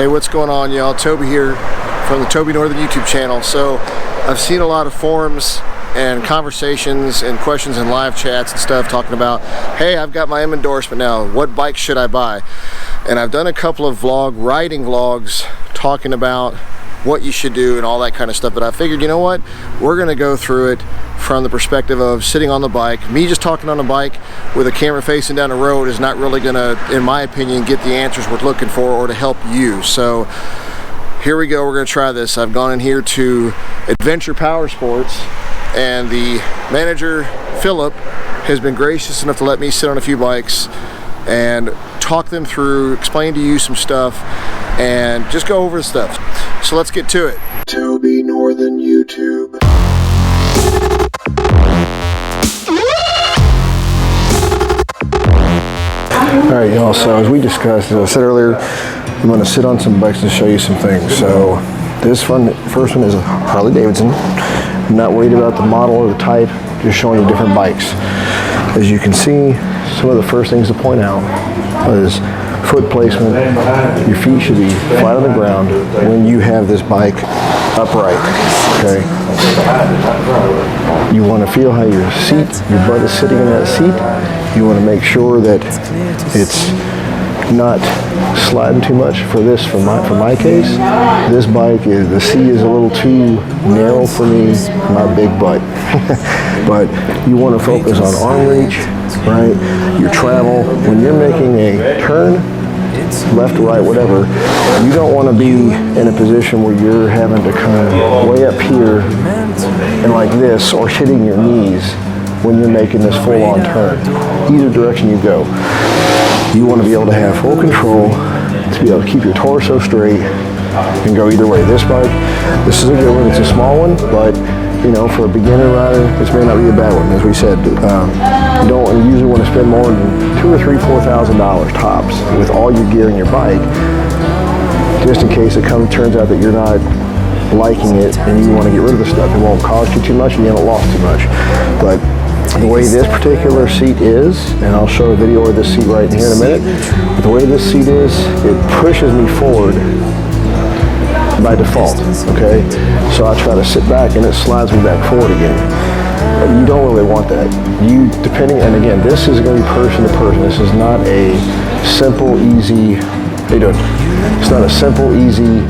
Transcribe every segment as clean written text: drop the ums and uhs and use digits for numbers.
Hey, what's going on, y'all? Toby here from the Toby Northern YouTube channel. So I've seen a lot of forums and conversations and questions and live chats and stuff talking about, hey, I've got my M endorsement now, what bike should I buy? And I've done a couple of riding vlogs talking about what you should do and all that kind of stuff, but I figured, you know what, we're gonna go through it from the perspective of sitting on the bike. Me just talking on a bike with a camera facing down the road is not really gonna, in my opinion, get the answers we're looking for or to help you. So here we go, we're gonna try this. I've gone in here to Adventure Power Sports, and the manager, Philip, has been gracious enough to let me sit on a few bikes and talk them through, explain to you some stuff, and just go over the stuff. So let's get to it. Toby Northern YouTube. Alright, y'all, so as we discussed, as I said earlier, I'm going to sit on some bikes and show you some things. So this one, first one is a Harley Davidson. I'm not worried about the model or the type, just showing you different bikes. As you can see, some of the first things to point out is foot placement. Your feet should be flat on the ground when you have this bike upright, okay? You want to feel how your butt is sitting in that seat. You want to make sure that it's not sliding too much. For my case, this bike the seat is a little too narrow for me, my big butt. But you want to focus on arm reach, right? Your travel. When you're making a turn, left or right, whatever, you don't want to be in a position where you're having to come way up here and like this, or hitting your knees when you're making this full-on turn. Either direction you go, you want to be able to have full control, to be able to keep your torso straight and go either way. This bike, this is a good one. It's a small one, but you know, for a beginner rider, this may not be a bad one. As we said, you don't usually want to spend more than $2,000 or $4,000 tops with all your gear in your bike, just in case it turns out that you're not liking it and you want to get rid of the stuff. It won't cost you too much and you haven't lost too much. But the way this particular seat is, and I'll show a video of this seat right here in a minute, but the way this seat is, it pushes me forward by default, okay? So I try to sit back and it slides me back forward again. You don't really want that. And again, this is going to be person to person. This is not a simple, easy, it's not a simple, easy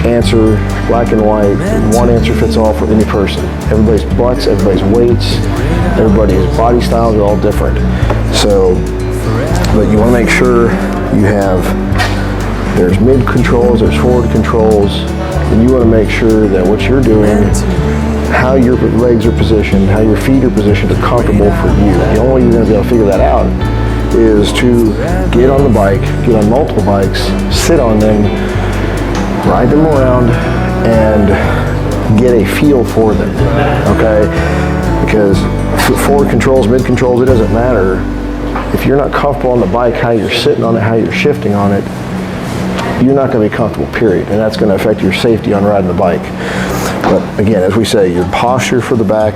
answer, black and white, one answer fits all for any person. Everybody's butts, everybody's weights, everybody's body styles are all different. So, but you want to make sure you have, there's mid controls, there's forward controls, and you want to make sure that what you're doing, how your legs are positioned, how your feet are positioned are comfortable for you. The only way you're going to be able to figure that out is to get on the bike, get on multiple bikes, sit on them, ride them around, and get a feel for them, okay? Because forward controls, mid controls, it doesn't matter. If you're not comfortable on the bike, how you're sitting on it, how you're shifting on it, you're not going to be comfortable, period. And that's going to affect your safety on riding the bike. But again, as we say, your posture for the back,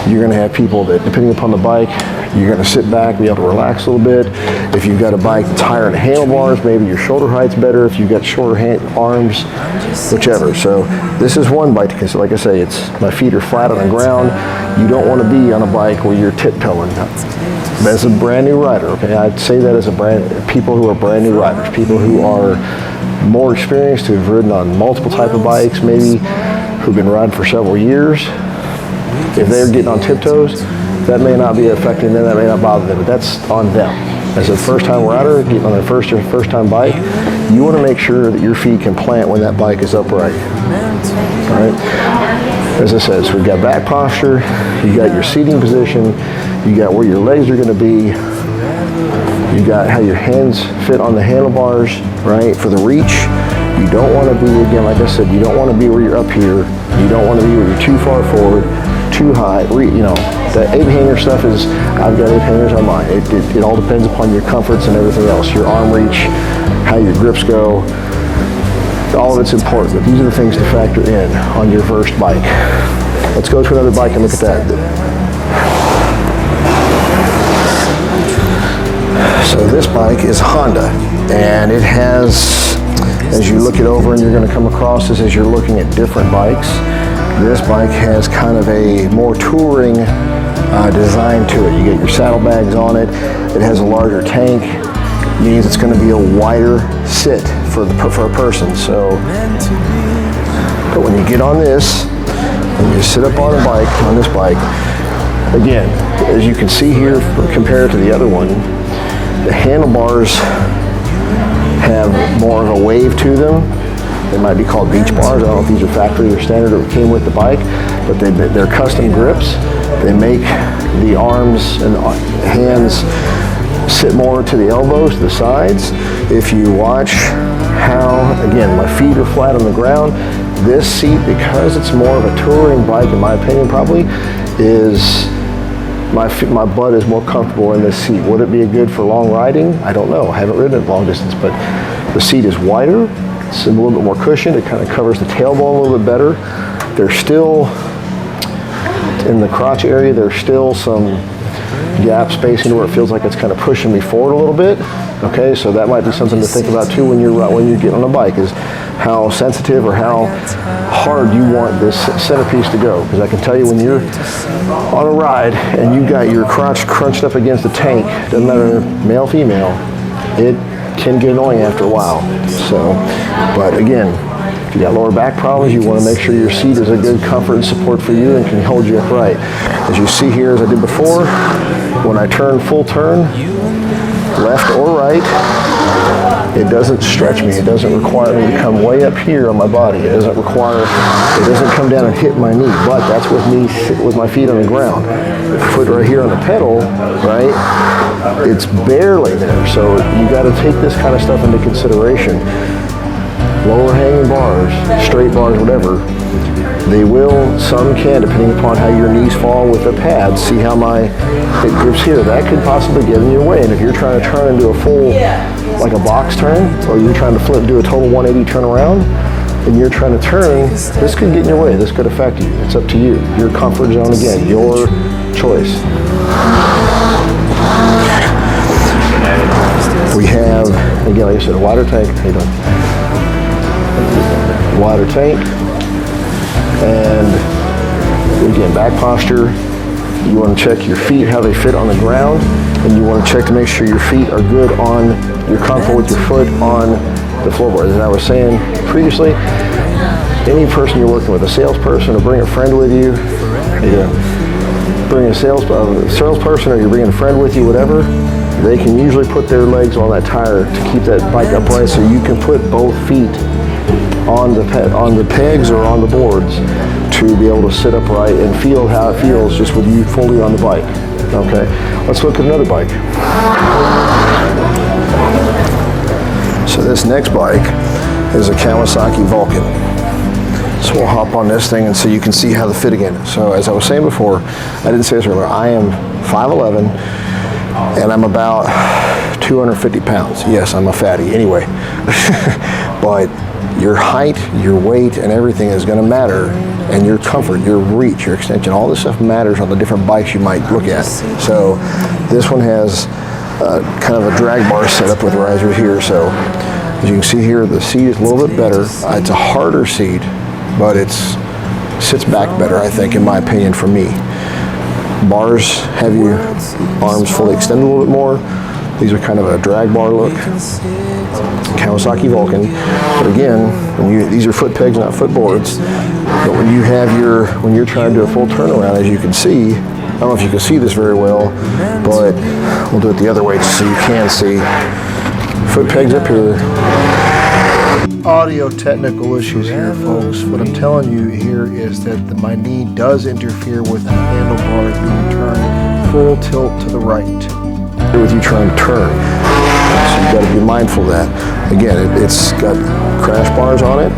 you're going to have people that, depending upon the bike, you're going to sit back, be able to relax a little bit. If you've got a bike that's higher in the handlebars, maybe your shoulder height's better. If you've got shorter arms, whichever. So this is one bike, because like I say, my feet are flat on the ground. You don't want to be on a bike where you're tiptoeing. As a brand new rider, okay, I'd say that as people who are brand new riders, people who are more experienced, who've ridden on multiple type of bikes, maybe who've been riding for several years. If they're getting on tiptoes, that may not be affecting them, that may not bother them, but that's on them. As a first-time rider, getting on their first-time bike, you want to make sure that your feet can plant when that bike is upright. All right? As I said, so we've got back posture, you got your seating position, you got where your legs are going to be, you got how your hands fit on the handlebars, right? For the reach, you don't want to be, again, like I said, you don't want to be where you're up here. You don't want to be where you're too far forward, too high. The 8-hanger stuff is, I've got 8 hangers on mine. It all depends upon your comforts and everything else. Your arm reach, how your grips go, all of it's important. But these are the things to factor in on your first bike. Let's go to another bike and look at that. So this bike is Honda, and it has as you look it over, and you're going to come across this as you're looking at different bikes. This bike has kind of a more touring design to it. You get your saddlebags on it. It has a larger tank. Means it's going to be a wider sit for a person. So, but when you get on this, and you sit up on this bike, again, as you can see here, compared to the other one, the handlebars have more of a wave to them. They might be called beach bars. I don't know if these are factory or standard or came with the bike, but they're custom grips. They make the arms and hands sit more to the elbows, to the sides. If you watch how, again, my feet are flat on the ground, this seat, because it's more of a touring bike, in my opinion, probably, is my butt is more comfortable in this seat. Would it be good for long riding? I don't know. I haven't ridden it long distance, but the seat is wider. It's a little bit more cushioned. It kind of covers the tailbone a little bit better. There's still, in the crotch area, there's still some gap spacing to where it feels like it's kind of pushing me forward a little bit. Okay, so that might be something to think about too when you get on a bike, is how sensitive or how hard you want this centerpiece to go. Because I can tell you, when you're on a ride and you got your crotch crunched up against the tank, doesn't matter male, female, it can get annoying after a while. So, but again, if you got lower back problems, you want to make sure your seat is a good comfort and support for you and can hold you upright. As you see here, as I did before, when I turn full turn, left or right, it doesn't stretch me. It doesn't require me to come way up here on my body. It doesn't come down and hit my knee, but that's with me with my feet on the ground. The foot right here on the pedal, right, it's barely there. So you got to take this kind of stuff into consideration. Lower hanging bars, straight bars, whatever, some can, depending upon how your knees fall with the pads. See how it grips here. That could possibly get in your way. And if you're trying to turn into a full, like a box turn, or you're trying to do a total 180 turn around, and you're trying to turn, this could get in your way. This could affect you. It's up to you. Your comfort zone, again, your choice. We have, again, like I said, a wider tank. How you doing? Wider tank, and again, back posture. You want to check your feet, how they fit on the ground, and you want to check to make sure your feet are good you're comfortable with your foot on the floorboard. As I was saying previously, any person you're working with, a salesperson, or bring a friend with you, bring a salesperson, or you're bringing a friend with you, whatever, they can usually put their legs on that tire to keep that bike upright, so you can put both feet on the pegs or on the boards to be able to sit upright and feel how it feels just with you fully on the bike. Okay, let's look at another bike. So this next bike is a Kawasaki Vulcan. So we'll hop on this thing and so you can see how the fit again. So as I was saying before, I didn't say this earlier, I am 5'11", and I'm about 250 pounds. Yes, I'm a fatty anyway. But your height, your weight, and everything is going to matter, and your comfort, your reach, your extension, all this stuff matters on the different bikes you might look at. So this one has kind of a drag bar set up with risers here. So as you can see here, the seat is a little bit better. It's a harder seat, but it sits back better, I think, in my opinion, for me. Bars have your arms fully extended a little bit more. These are kind of a drag bar look. Kawasaki Vulcan. But again, these are foot pegs, not foot boards. But when you're trying to do a full turnaround, as you can see, I don't know if you can see this very well, but we'll do it the other way so you can see. Foot pegs up here. Audio technical issues here, folks. What I'm telling you here is that my knee does interfere with the handlebar being turned full tilt to the right. With you trying to turn. So you've got to be mindful of that. Again, it's got crash bars on it.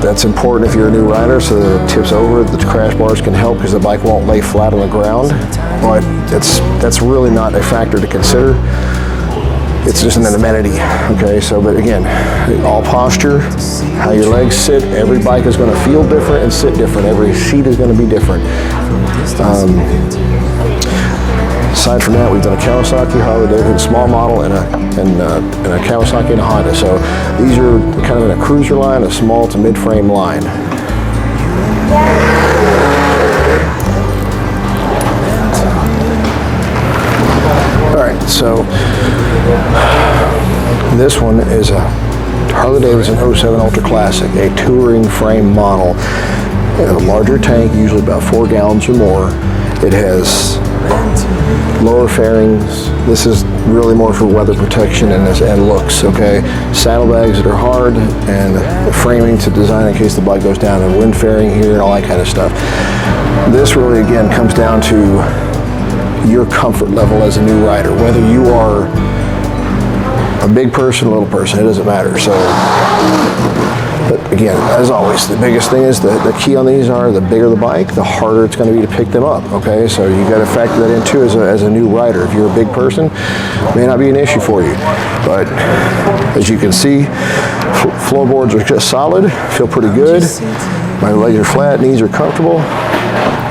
That's important if you're a new rider, so that it tips over. The crash bars can help because the bike won't lay flat on the ground. But that's really not a factor to consider. It's just an amenity. Okay, so but again, all posture, how your legs sit, every bike is going to feel different and sit different. Every seat is going to be different. Aside from that, we've done a Kawasaki, Harley-Davidson small model, and a Kawasaki and a Honda. So these are kind of in a cruiser line, a small to mid-frame line. All right, so this one is a Harley-Davidson 07 Ultra Classic, a touring frame model. A larger tank, usually about 4 gallons or more. It has lower fairings. This is really more for weather protection and looks, okay? Saddlebags that are hard, and the framing to design in case the bike goes down, and wind fairing here and all that kind of stuff. This really, again, comes down to your comfort level as a new rider. Whether you are a big person, a little person, it doesn't matter. So, but again, as always, the biggest thing is the key on these are the bigger the bike, the harder it's going to be to pick them up, okay? So you got to factor that in too as a new rider. If you're a big person, it may not be an issue for you. But as you can see, floorboards are just solid, feel pretty good. My legs are flat, knees are comfortable.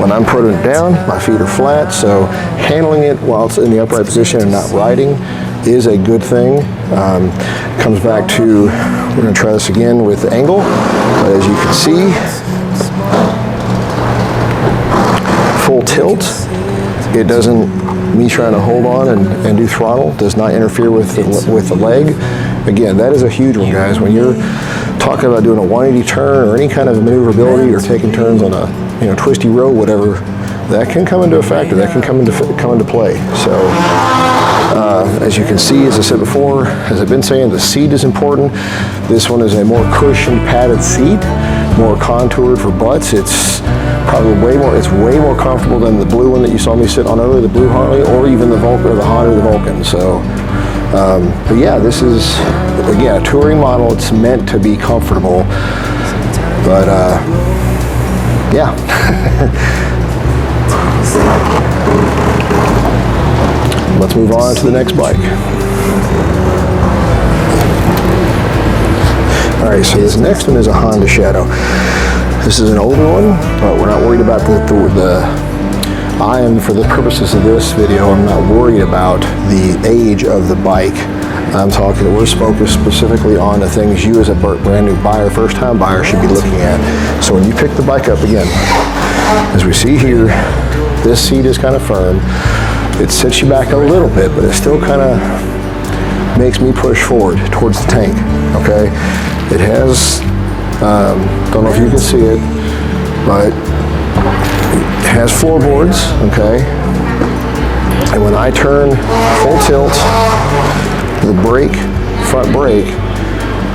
When I'm putting it down, my feet are flat, so handling it while it's in the upright position and not riding is a good thing. Comes back to, we're going to try this again with the angle, but as you can see, full tilt. It doesn't, me trying to hold on and do throttle, does not interfere with the leg. Again, that is a huge one, guys. When you're talking about doing a 180 turn or any kind of maneuverability or taking turns on a twisty road, whatever, that can come into a factor. That can come into play. So as you can see, as I said before, as I've been saying, the seat is important. This one is a more cushioned, padded seat, more contoured for butts. It's probably way more comfortable than the blue one that you saw me sit on earlier, the blue Harley, or even the Vulcan, or the Honda, the Vulcan. So, but yeah, this is again a touring model. It's meant to be comfortable, but yeah. Let's move on to the next bike. All right, so this next one is a Honda Shadow. This is an older one, but we're not worried about for the purposes of this video, I'm not worried about the age of the bike. We're focused specifically on the things you as a brand new buyer, first time buyer, should be looking at. So when you pick the bike up again, as we see here, this seat is kind of firm. It sits you back a little bit, but it still kind of makes me push forward towards the tank, okay? It has, don't know if you can see it, but it has floorboards, okay? And when I turn full tilt, the front brake,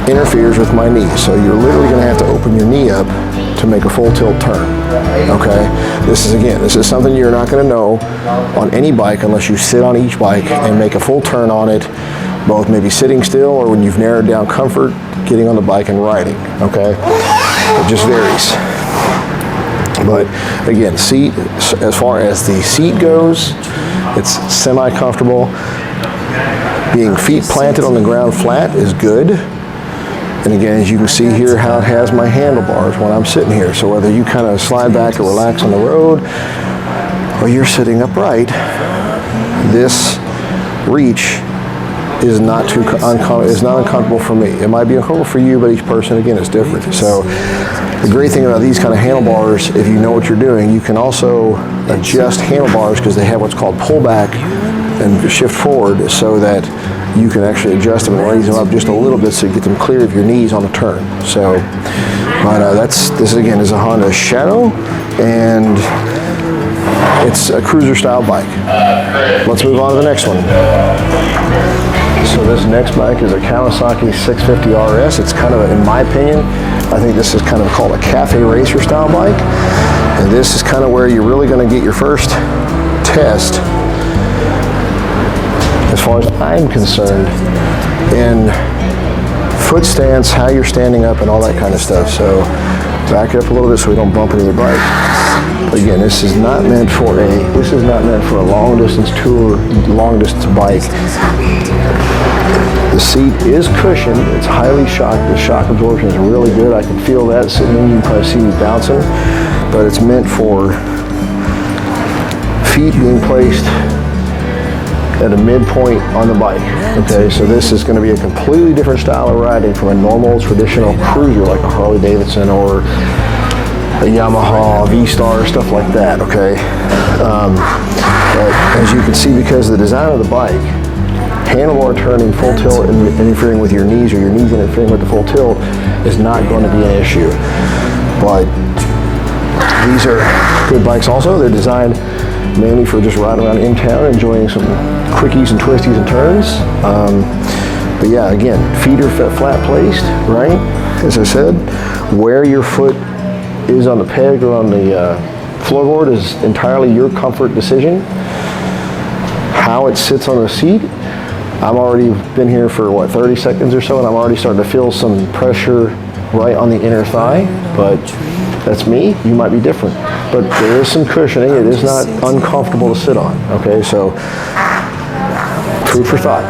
interferes with my knee. So you're literally gonna have to open your knee up to make a full tilt turn, okay? This is something you're not gonna know on any bike unless you sit on each bike and make a full turn on it, both maybe sitting still or when you've narrowed down comfort, getting on the bike and riding, okay? It just varies. But again, seat, as far as the seat goes, it's semi-comfortable. Being feet planted on the ground flat is good. And again, as you can see here, how it has my handlebars when I'm sitting here. So whether you kind of slide back or relax on the road, or you're sitting upright, this reach is not uncomfortable for me. It might be uncomfortable for you, but each person, again, is different. So the great thing about these kind of handlebars, if you know what you're doing, you can also adjust handlebars because they have what's called pullback and shift forward, so that you can actually adjust them and raise them up just a little bit so you get them clear of your knees on the turn. So, but this again is a Honda Shadow, and it's a cruiser style bike. Let's move on to the next one. So this next bike is a Kawasaki 650 RS. It's kind of, in my opinion, I think this is kind of called a cafe racer style bike. And this is kind of where you're really going to get your first test, as far as I'm concerned, in foot stance, how you're standing up and all that kind of stuff. So back it up a little bit so we don't bump into the bike. But again, this is not meant for a long distance tour, long distance bike. The seat is cushioned, it's highly shocked, the shock absorption is really good. I can feel that sitting in, you can probably see me bouncing, but it's meant for feet being placed at a midpoint on the bike. Okay, so this is going to be a completely different style of riding from a normal traditional cruiser like a Harley Davidson or a Yamaha V-Star, stuff like that. Okay, but as you can see, because of the design of the bike, handlebar turning, full tilt, and interfering with your knees, or your knees interfering with the full tilt, is not going to be an issue. But these are good bikes also. They're designed mainly for just riding around in town, enjoying some quickies and twisties and turns. But yeah, again, feet are flat placed, right? As I said, where your foot is on the peg or on the floorboard is entirely your comfort decision. How it sits on the seat, I've already been here for what, 30 seconds or so, and I'm already starting to feel some pressure right on the inner thigh, but that's me. You might be different, but there is some cushioning. It is not uncomfortable to sit on. Okay, so food for thought.